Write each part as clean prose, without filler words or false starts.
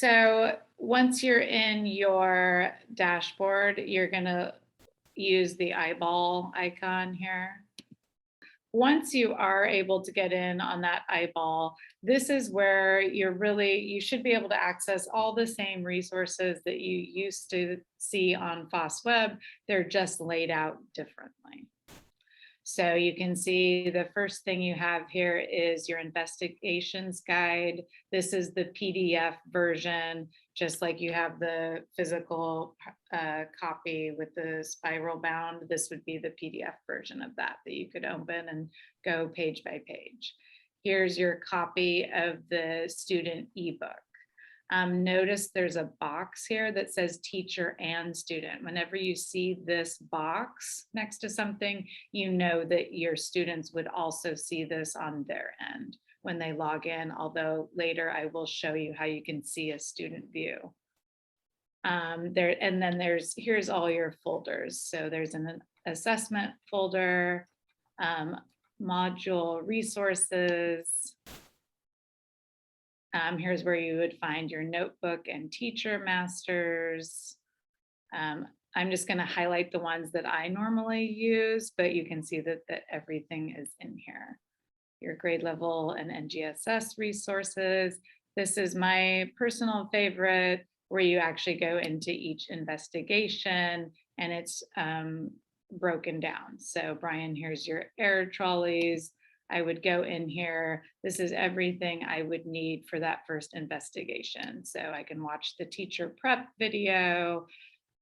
So once you're in your dashboard, you're going to use the eyeball icon here. Once you are able to get in on that eyeball, this is where you should be able to access all the same resources that you used to see on FOSS Web. They're just laid out differently. So you can see the first thing you have here is your investigations guide. This is the PDF version, just like you have the physical copy with the spiral bound. This would be the PDF version of that you could open and go page by page. Here's your copy of the student ebook. Notice there's a box here that says teacher and student. Whenever you see this box next to something, you know that your students would also see this on their end when they log in, although later I will show you how you can see a student view. And then here's all your folders. So there's an assessment folder, module resources. Here's where you would find your notebook and teacher masters. I'm just going to highlight the ones that I normally use, but you can see that everything is in here. Your grade level and NGSS resources. This is my personal favorite, where you actually go into each investigation and it's broken down. So Brian, here's your error trolleys. I would go in here. This is everything I would need for that first investigation. So I can watch the teacher prep video,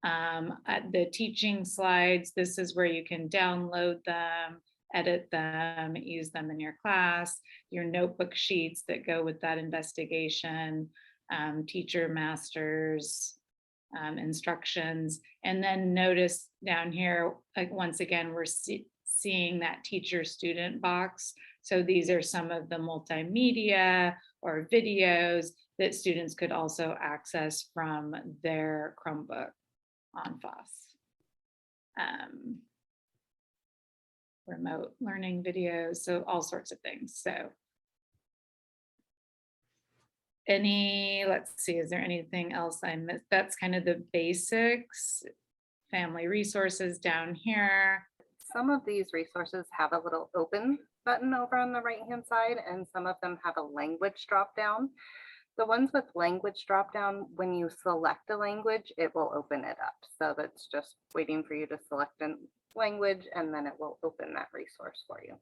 the teaching slides. This is where you can download them, edit them, use them in your class, your notebook sheets that go with that investigation, teacher masters, instructions. And then notice down here, like once again, we're seeing that teacher student box. So these are some of the multimedia or videos that students could also access from their Chromebook on FOSS. Remote learning videos, so all sorts of things. So let's see, is there anything else I missed? That's kind of the basics. Family resources down here. Some of these resources have a little open button over on the right hand side, and some of them have a language drop down. The ones with language drop down, when you select a language, it will open it up. So that's just waiting for you to select a language, and then it will open that resource for you.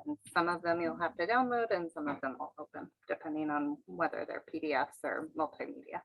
And some of them you'll have to download and some of them will open, depending on whether they're PDFs or multimedia.